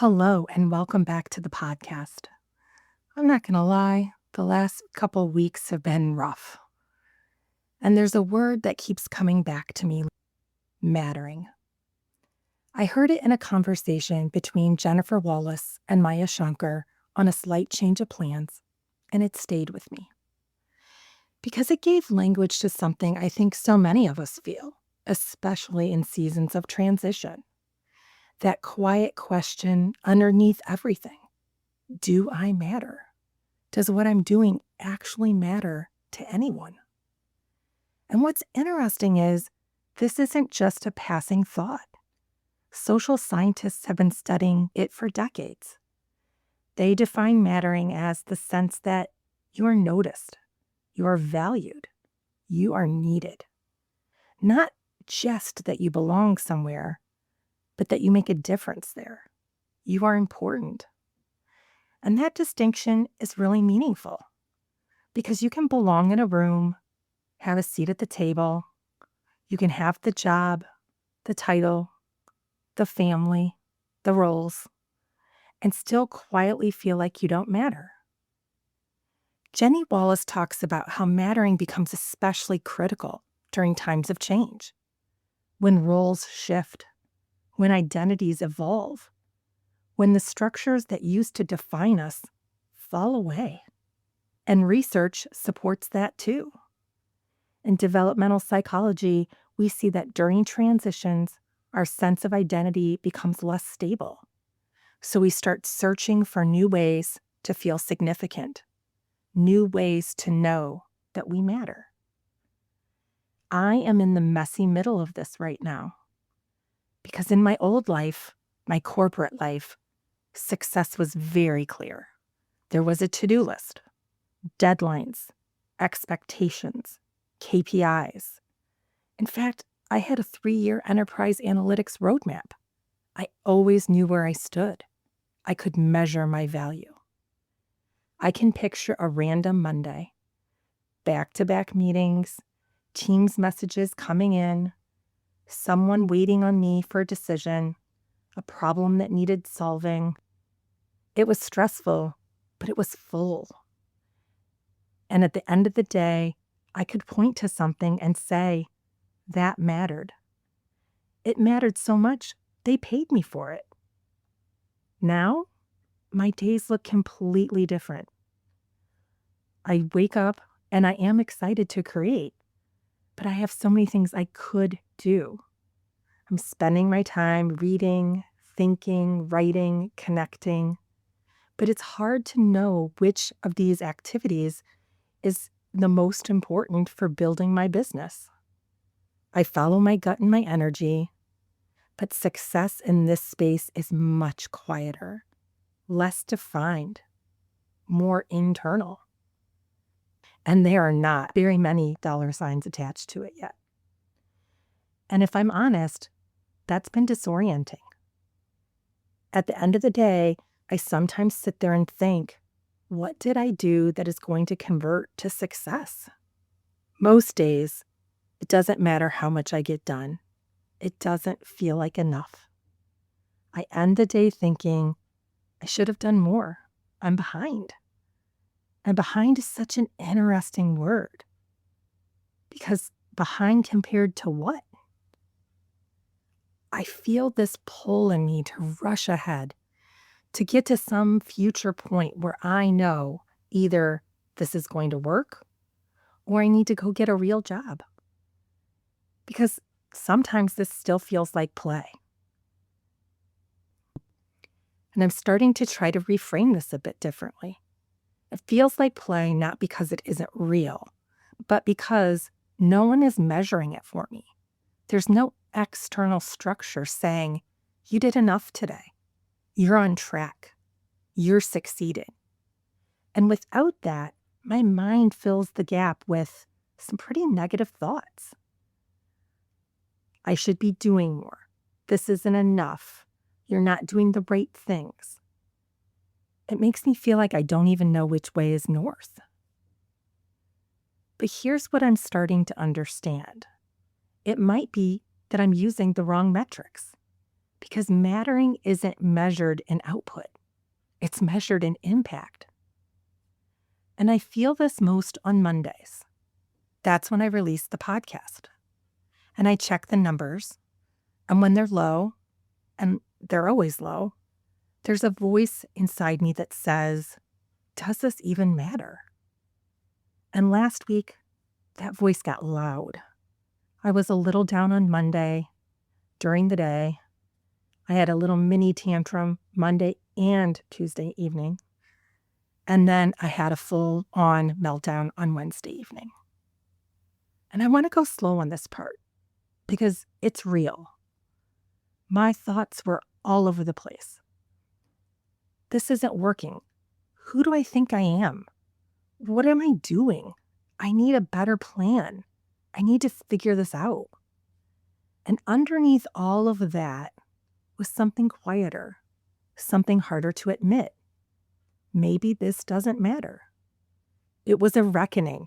Hello, and welcome back to the podcast. I'm not going to lie, the last couple weeks have been rough. And there's a word that keeps coming back to me: mattering. I heard it in a conversation between Jennifer Wallace and Maya Shankar on a slight change of plans, and it stayed with me. Because it gave language to something I think so many of us feel, especially in seasons of transition. That quiet question underneath everything: do I matter? Does what I'm doing actually matter to anyone? And what's interesting is this isn't just a passing thought. Social scientists have been studying it for decades. They define mattering as the sense that you are noticed, you are valued, you are needed. Not just that you belong somewhere, but that you make a difference there. You are important. And that distinction is really meaningful because you can belong in a room, have a seat at the table, you can have the job, the title, the family, the roles, and still quietly feel like you don't matter. Jenny Wallace talks about how mattering becomes especially critical during times of change, when roles shift, when identities evolve, when the structures that used to define us fall away. And research supports that too. In developmental psychology, we see that during transitions, our sense of identity becomes less stable. So we start searching for new ways to feel significant, new ways to know that we matter. I am in the messy middle of this right now. Because in my old life, my corporate life, success was very clear. There was a to-do list, deadlines, expectations, KPIs. In fact, I had a 3-year enterprise analytics roadmap. I always knew where I stood. I could measure my value. I can picture a random Monday, back-to-back meetings, Teams messages coming in, someone waiting on me for a decision, a problem that needed solving. It was stressful, but it was full. And at the end of the day, I could point to something and say, that mattered. It mattered so much, they paid me for it. Now, my days look completely different. I wake up and I am excited to create, but I have so many things I could do. I'm spending my time reading, thinking, writing, connecting, but it's hard to know which of these activities is the most important for building my business. I follow my gut and my energy, but success in this space is much quieter, less defined, more internal. And there are not very many dollar signs attached to it yet. And if I'm honest, that's been disorienting. At the end of the day, I sometimes sit there and think, what did I do that is going to convert to success? Most days, it doesn't matter how much I get done. It doesn't feel like enough. I end the day thinking, I should have done more. I'm behind. And behind is such an interesting word. Because behind compared to what? I feel this pull in me to rush ahead, to get to some future point where I know either this is going to work or I need to go get a real job. Because sometimes this still feels like play. And I'm starting to try to reframe this a bit differently. It feels like play not because it isn't real, but because no one is measuring it for me. There's no external structure saying, you did enough today. You're on track. You're succeeding. And without that, my mind fills the gap with some pretty negative thoughts. I should be doing more. This isn't enough. You're not doing the right things. It makes me feel like I don't even know which way is north. But here's what I'm starting to understand. It might be that I'm using the wrong metrics. because mattering isn't measured in output. It's measured in impact. And I feel this most on Mondays. That's when I release the podcast. And I check the numbers. And when they're low, and they're always low, there's a voice inside me that says, does this even matter? And last week, that voice got loud. I was a little down on Monday during the day. I had a little mini tantrum Monday and Tuesday evening. And then I had a full-on meltdown on Wednesday evening. And I want to go slow on this part because it's real. My thoughts were all over the place. This isn't working. Who do I think I am? What am I doing? I need a better plan. I need to figure this out. And underneath all of that was something quieter, something harder to admit. Maybe this doesn't matter. It was a reckoning.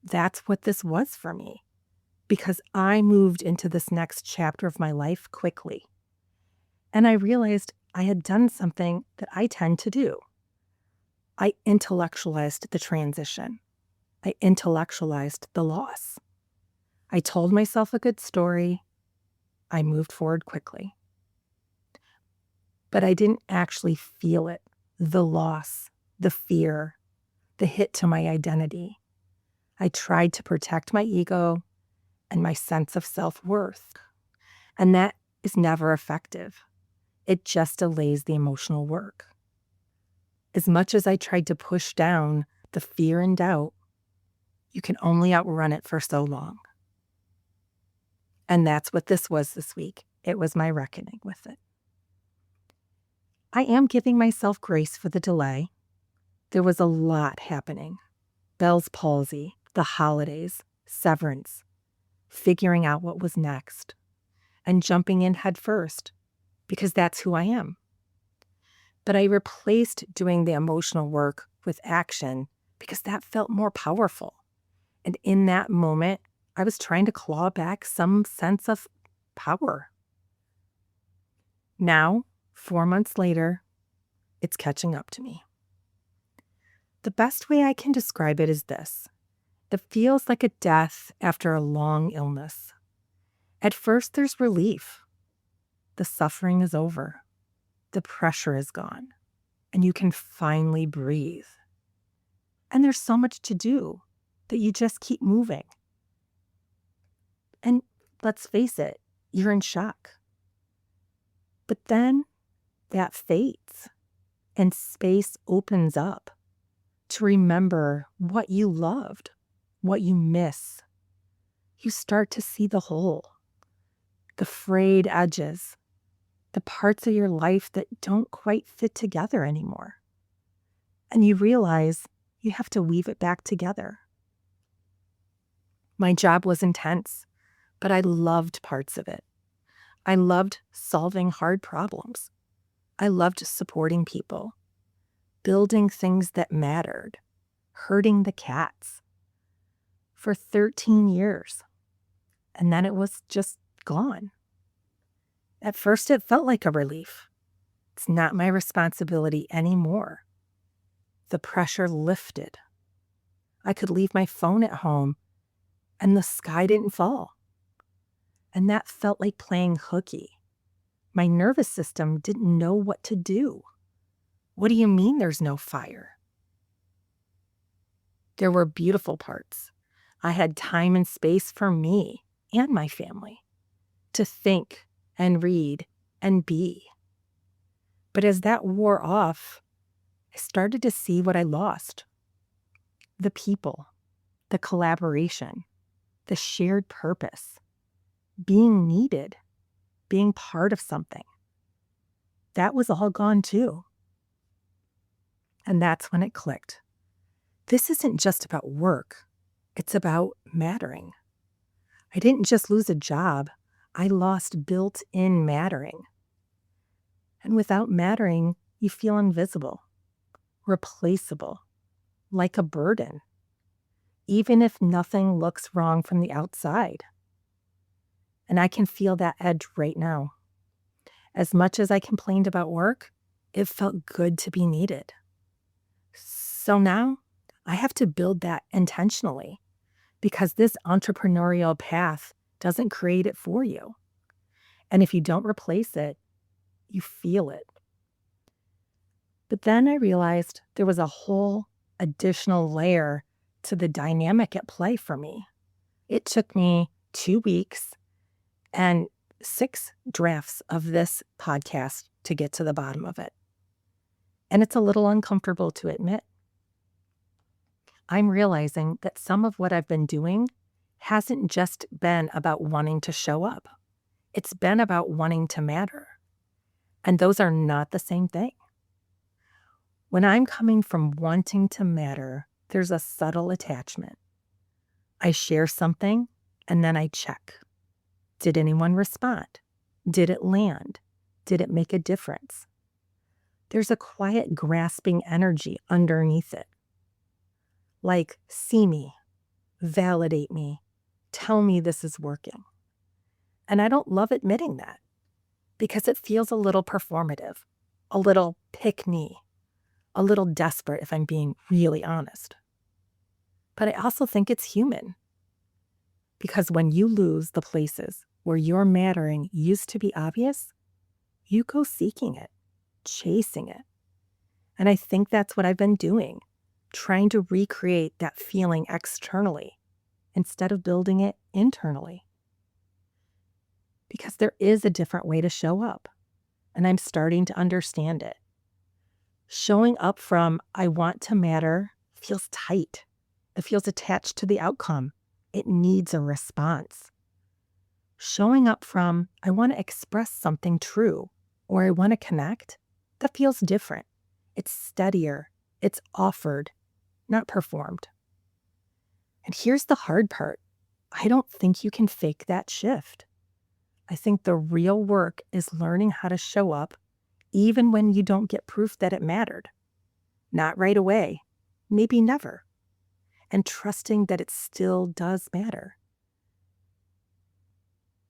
That's what this was for me, because I moved into this next chapter of my life quickly. And I realized I had done something that I tend to do. I intellectualized the transition. I intellectualized the loss. I told myself a good story. I moved forward quickly. But I didn't actually feel it, the loss, the fear, the hit to my identity. I tried to protect my ego and my sense of self-worth. And that is never effective. It just delays the emotional work. As much as I tried to push down the fear and doubt, you can only outrun it for so long. And that's what this was this week. It was my reckoning with it. I am giving myself grace for the delay. There was a lot happening. Bell's palsy, the holidays, severance, figuring out what was next, and jumping in head first, because that's who I am. But I replaced doing the emotional work with action because that felt more powerful. And in that moment, I was trying to claw back some sense of power. Now, 4 months later, it's catching up to me. The best way I can describe it is this. It feels like a death after a long illness. At first, there's relief. The suffering is over. The pressure is gone. And you can finally breathe. And there's so much to do that you just keep moving. And let's face it, you're in shock. But then that fades and space opens up to remember what you loved, what you miss. You start to see the whole, the frayed edges, the parts of your life that don't quite fit together anymore. And you realize you have to weave it back together. My job was intense, but I loved parts of it. I loved solving hard problems. I loved supporting people, building things that mattered, herding the cats for 13 years. And then it was just gone. At first, it felt like a relief. It's not my responsibility anymore. The pressure lifted. I could leave my phone at home and the sky didn't fall. And that felt like playing hooky. My nervous system didn't know what to do. What do you mean there's no fire? There were beautiful parts. I had time and space for me and my family to think and read and be. But as that wore off, I started to see what I lost. The people, the collaboration, the shared purpose, being needed, being part of something. That was all gone too. And that's when it clicked. This isn't just about work. It's about mattering. I didn't just lose a job. I lost built-in mattering. And without mattering, you feel invisible, replaceable, like a burden, even if nothing looks wrong from the outside. And I can feel that edge right now. As much as I complained about work, it felt good to be needed. So now I have to build that intentionally because this entrepreneurial path doesn't create it for you. And if you don't replace it, you feel it. But then I realized there was a whole additional layer to the dynamic at play for me. It took me 2 weeks and 6 drafts of this podcast to get to the bottom of it. And it's a little uncomfortable to admit. I'm realizing that some of what I've been doing hasn't just been about wanting to show up. It's been about wanting to matter. And those are not the same thing. When I'm coming from wanting to matter, there's a subtle attachment. I share something and then I check. Did anyone respond? Did it land? Did it make a difference? There's a quiet grasping energy underneath it. Like, see me, validate me, tell me this is working. And I don't love admitting that because it feels a little performative, a little pick me, a little desperate if I'm being really honest. But I also think it's human because when you lose the places where your mattering used to be obvious, you go seeking it, chasing it. And I think that's what I've been doing, trying to recreate that feeling externally instead of building it internally. Because there is a different way to show up, and I'm starting to understand it. Showing up from I want to matter feels tight. It feels attached to the outcome. It needs a response. Showing up from I want to express something true or I want to connect, that feels different. It's steadier. It's offered, not performed. And here's the hard part. I don't think you can fake that shift. I think the real work is learning how to show up even when you don't get proof that it mattered. Not right away, maybe never. And trusting that it still does matter.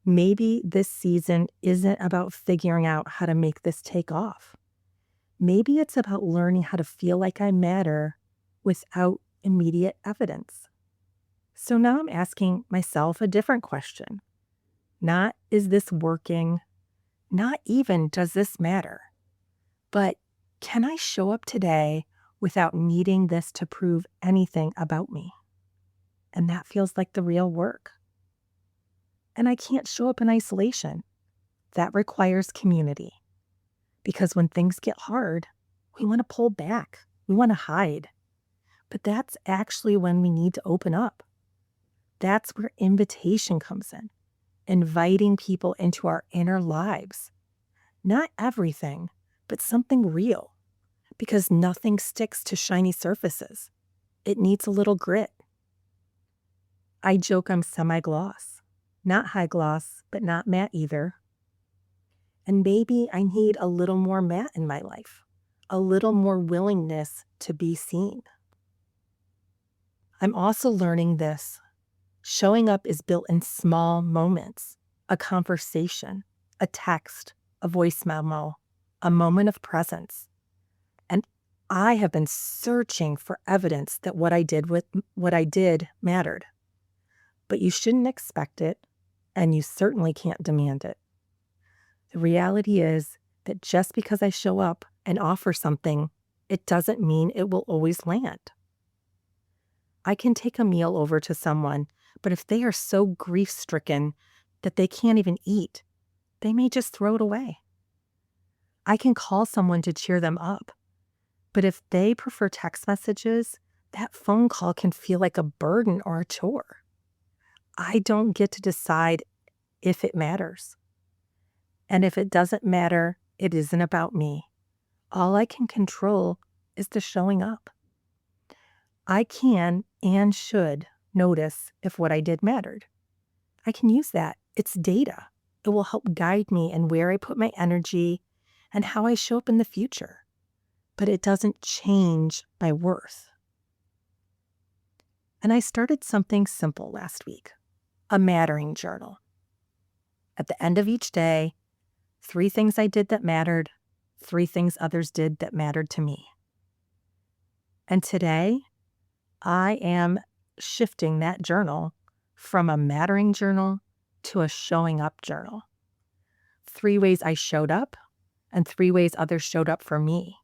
Maybe this season isn't about figuring out how to make this take off. Maybe it's about learning how to feel like I matter without immediate evidence. So now I'm asking myself a different question. Not, is this working? Not even, does this matter? But can I show up today without needing this to prove anything about me? And that feels like the real work. And I can't show up in isolation. That requires community. Because when things get hard, we want to pull back. We want to hide. But that's actually when we need to open up. That's where invitation comes in. Inviting people into our inner lives. Not everything, but something real. Because nothing sticks to shiny surfaces. It needs a little grit. I joke I'm semi-gloss. Not high gloss, but not matte either. And maybe I need a little more matte in my life. A little more willingness to be seen. I'm also learning this. Showing up is built in small moments. A conversation, a text, a voice memo, a moment of presence. And I have been searching for evidence that what I did mattered. But you shouldn't expect it, and you certainly can't demand it. The reality is that just because I show up and offer something, it doesn't mean it will always land. I can take a meal over to someone, but if they are so grief-stricken that they can't even eat, they may just throw it away. I can call someone to cheer them up, but if they prefer text messages, that phone call can feel like a burden or a chore. I don't get to decide if it matters. And if it doesn't matter, it isn't about me. All I can control is the showing up. I can and should notice if what I did mattered. I can use that. It's data. It will help guide me in where I put my energy and how I show up in the future. But it doesn't change my worth. And I started something simple last week, a mattering journal. At the end of each day, 3 things I did that mattered, 3 things others did that mattered to me. And today, I am shifting that journal from a mattering journal to a showing up journal. 3 ways I showed up and 3 ways others showed up for me.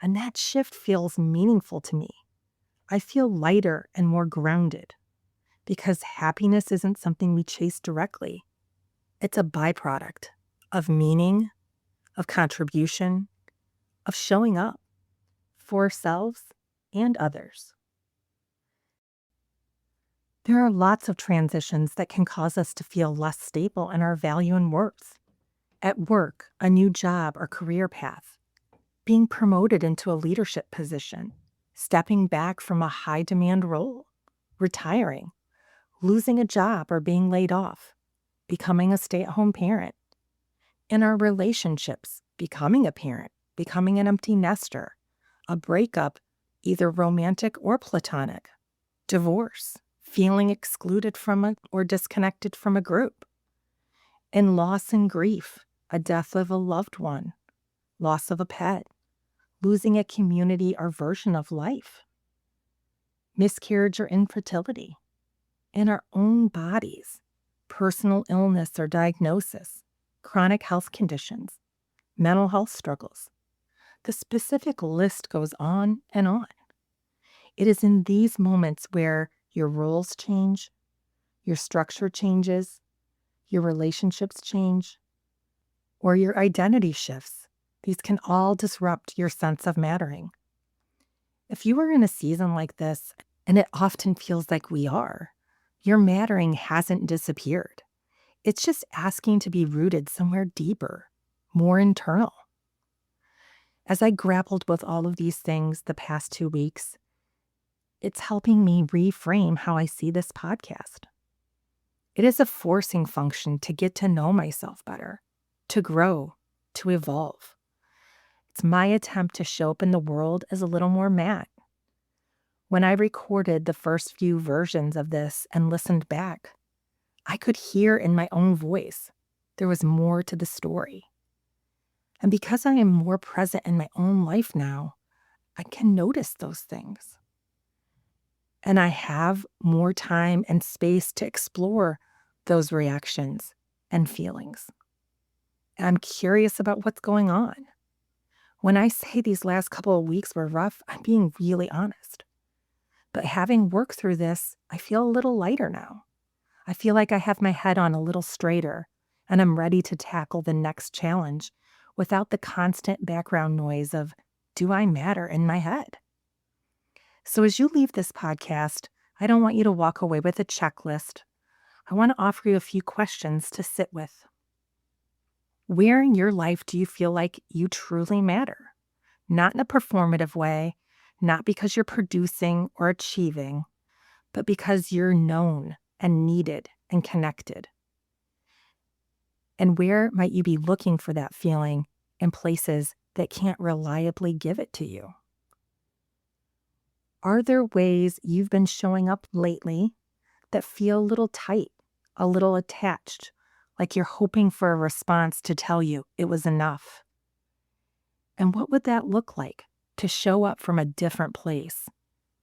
And that shift feels meaningful to me. I feel lighter and more grounded because happiness isn't something we chase directly. It's a byproduct of meaning, of contribution, of showing up for ourselves and others. There are lots of transitions that can cause us to feel less stable in our value and worth. At work, a new job or career path, being promoted into a leadership position, stepping back from a high-demand role, retiring, losing a job or being laid off, becoming a stay-at-home parent. In our relationships, becoming a parent, becoming an empty nester, a breakup, either romantic or platonic, divorce, feeling excluded from or disconnected from a group, in loss and grief, a death of a loved one, loss of a pet, losing a community or version of life, miscarriage or infertility, in our own bodies, personal illness or diagnosis, chronic health conditions, mental health struggles. The specific list goes on and on. It is in these moments where your roles change, your structure changes, your relationships change, or your identity shifts. These can all disrupt your sense of mattering. If you are in a season like this, and it often feels like we are, your mattering hasn't disappeared. It's just asking to be rooted somewhere deeper, more internal. As I grappled with all of these things the past 2 weeks, it's helping me reframe how I see this podcast. It is a forcing function to get to know myself better, to grow, to evolve. It's my attempt to show up in the world as a little more Matt. When I recorded the first few versions of this and listened back, I could hear in my own voice there was more to the story. And because I am more present in my own life now, I can notice those things. And I have more time and space to explore those reactions and feelings. I'm curious about what's going on. When I say these last couple of weeks were rough, I'm being really honest. But having worked through this, I feel a little lighter now. I feel like I have my head on a little straighter, and I'm ready to tackle the next challenge without the constant background noise of, do I matter in my head? So as you leave this podcast, I don't want you to walk away with a checklist. I want to offer you a few questions to sit with. Where in your life do you feel like you truly matter? Not in a performative way, not because you're producing or achieving, but because you're known and needed and connected. And where might you be looking for that feeling in places that can't reliably give it to you? Are there ways you've been showing up lately that feel a little tight, a little attached, like you're hoping for a response to tell you it was enough? And what would that look like to show up from a different place?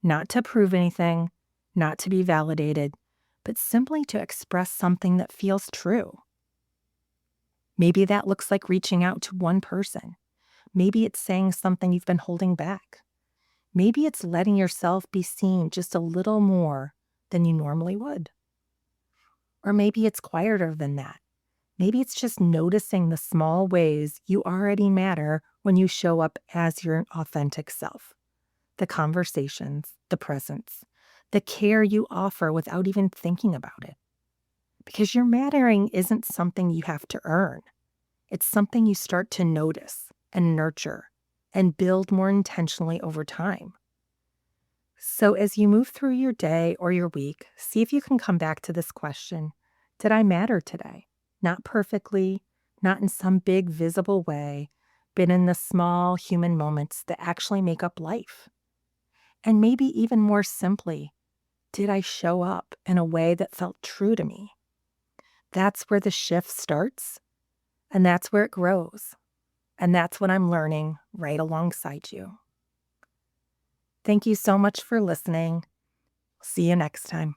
Not to prove anything, not to be validated, but simply to express something that feels true. Maybe that looks like reaching out to one person. Maybe it's saying something you've been holding back. Maybe it's letting yourself be seen just a little more than you normally would. Or maybe it's quieter than that. Maybe it's just noticing the small ways you already matter when you show up as your authentic self. The conversations, the presence, the care you offer without even thinking about it. Because your mattering isn't something you have to earn. It's something you start to notice and nurture and build more intentionally over time. So as you move through your day or your week, see if you can come back to this question. Did I matter today? Not perfectly, not in some big visible way, but in the small human moments that actually make up life. And maybe even more simply, did I show up in a way that felt true to me? That's where the shift starts, And that's where it grows. And that's what I'm learning right alongside you. Thank you so much for listening. See you next time.